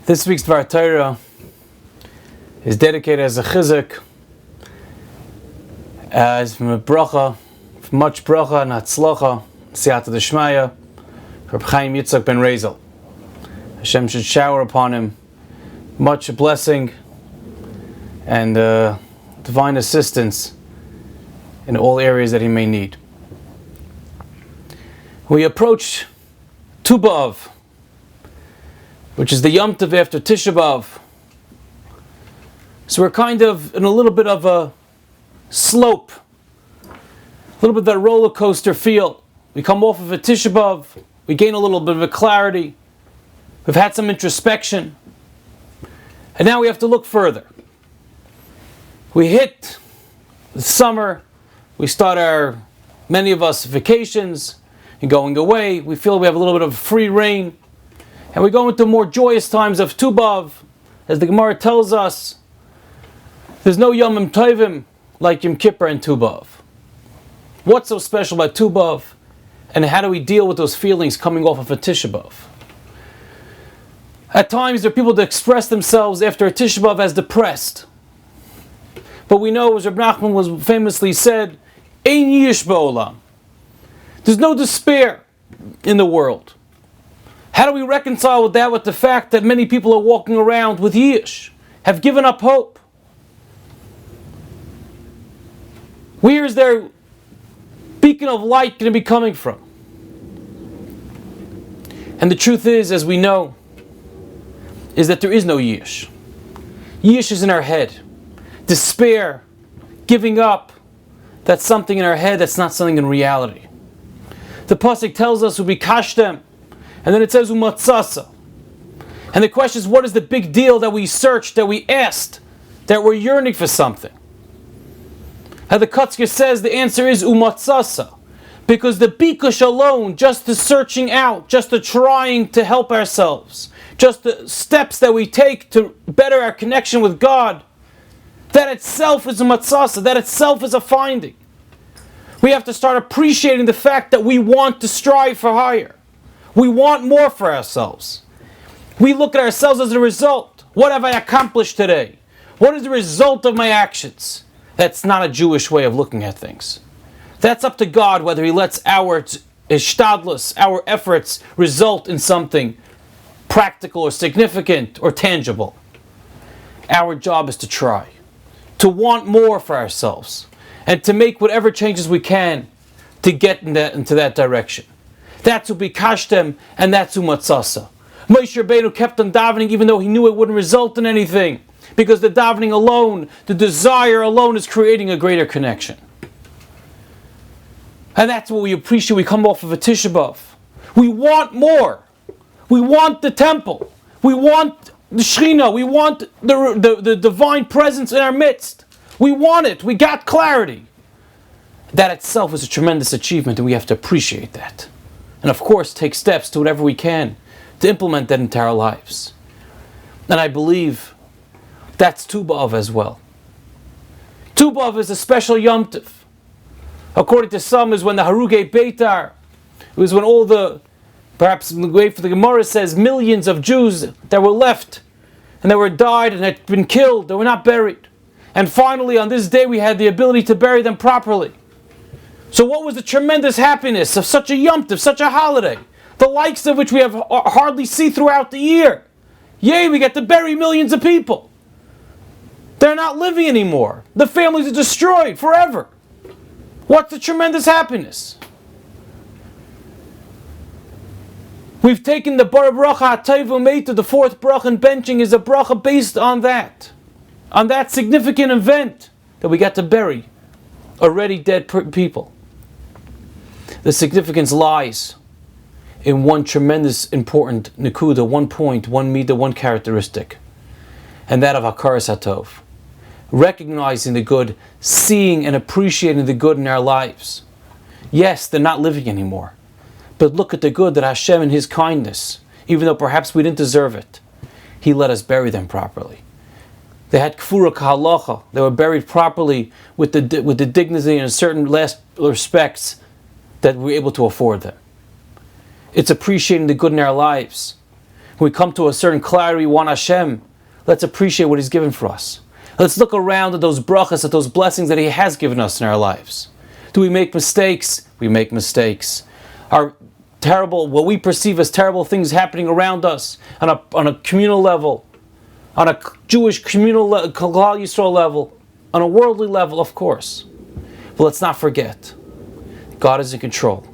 This week's Dvar Torah is dedicated as a chizuk, as from a bracha, from much bracha and hatzlacha, siyata d'shmaya, for Chaim Yitzchak ben Rezel. Hashem should shower upon him much blessing and divine assistance in all areas that he may need. We approach Tu B'Av, which is the Yom Tov after Tisha B'Av. So we're kind of in a little bit of a slope, a little bit of that roller coaster feel. We come off of a Tisha B'Av, we gain a little bit of a clarity, we've had some introspection, and now we have to look further. We hit the summer, we start many of us, vacations and going away. We feel we have a little bit of free reign. And we go into more joyous times of Tu B'Av, as the Gemara tells us. There's no Yomim Tovim like Yom Kippur and Tu B'Av. What's so special about Tu B'Av? And how do we deal with those feelings coming off of a Tisha B'Av? At times there are people that express themselves after a Tisha B'Av as depressed. But we know, as Reb Nachman was famously said, Ein yish ba'olam. There's no despair in the world. How do we reconcile with that, with the fact that many people are walking around with yish, have given up hope? Where is their beacon of light going to be coming from? And the truth is, as we know, is that there is no yish. Yish is in our head. Despair, giving up, that's something in our head, that's not something in reality. The pasuk tells us, "Ubikashtem," and then it says "Umatzasa." And the question is, what is the big deal that we searched, that we asked, that we're yearning for something? And the Kotzker says the answer is Umatzasa. Because the bikush alone, just the searching out, just the trying to help ourselves, just the steps that we take to better our connection with God, that itself is a matzasa, that itself is a finding. We have to start appreciating the fact that we want to strive for higher. We want more for ourselves. We look at ourselves as a result. What have I accomplished today? What is the result of my actions? That's not a Jewish way of looking at things. That's up to God whether He lets our ishtadlus, our efforts, result in something practical or significant or tangible. Our job is to try, to want more for ourselves, and to make whatever changes we can to get into that direction. That's Ubikashtem, and that's Umatzasa. Moshe Rabbeinu kept on davening even though he knew it wouldn't result in anything, because the davening alone, the desire alone, is creating a greater connection. And that's what we appreciate. We come off of a Tisha B'Av. We want more. We want the temple. We want the Shekhinah. We want the divine presence in our midst. We want it. We got clarity. That itself is a tremendous achievement, and we have to appreciate that. And of course, take steps to whatever we can to implement that into our lives. And I believe that's Tu B'Av as well. Tu B'Av is a special Yom Tov. According to some, is when the Harugei Beitar, it was when all the, perhaps the way for the Gemara says, millions of Jews that were left, and that were died and had been killed, they were not buried. And finally, on this day, we had the ability to bury them properly. So what was the tremendous happiness of such a Yom Tov, such a holiday, the likes of which we have hardly see throughout the year? Yay, we get to bury millions of people. They're not living anymore. The families are destroyed forever. What's the tremendous happiness? We've taken the Bar Bracha HaTayvu Meita, the fourth bracha in benching, is a bracha based on that significant event that we got to bury already dead people. The significance lies in one tremendous important nekuda, one point, one midah, one characteristic, and that of Hakaras HaTov. Recognizing the good, seeing and appreciating the good in our lives. Yes, they're not living anymore, but look at the good that Hashem in His kindness, even though perhaps we didn't deserve it, He let us bury them properly. They had kfura kahalacha. They were buried properly with the dignity and certain last respects that we were able to afford them. It's appreciating the good in our lives. When we come to a certain clarity, we want Hashem, let's appreciate what He's given for us. Let's look around at those brachas, at those blessings that He has given us in our lives. Do we make mistakes? We make mistakes. Are terrible, what we perceive as terrible things happening around us on a communal level, on a Jewish communal Klal Yisrael level, on a worldly level, of course. But let's not forget, God is in control.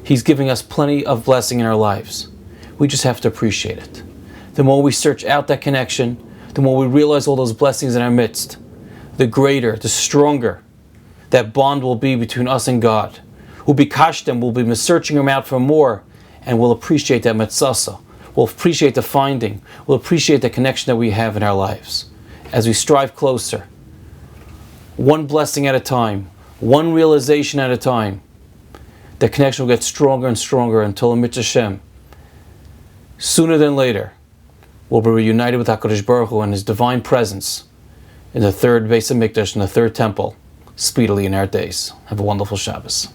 He's giving us plenty of blessing in our lives. We just have to appreciate it. The more we search out that connection, the more we realize all those blessings in our midst, the greater, the stronger that bond will be between us and God. We'll be kashtem, we'll be searching Him out for more, and we'll appreciate that mitzvah. We'll appreciate the finding. We'll appreciate the connection that we have in our lives. As we strive closer, one blessing at a time, one realization at a time, the connection will get stronger and stronger until Mitzvah Hashem, sooner than later, we'll be reunited with HaKadosh Baruch Hu and His divine presence in the third Beis HaMikdash, in the third temple, speedily in our days. Have a wonderful Shabbos.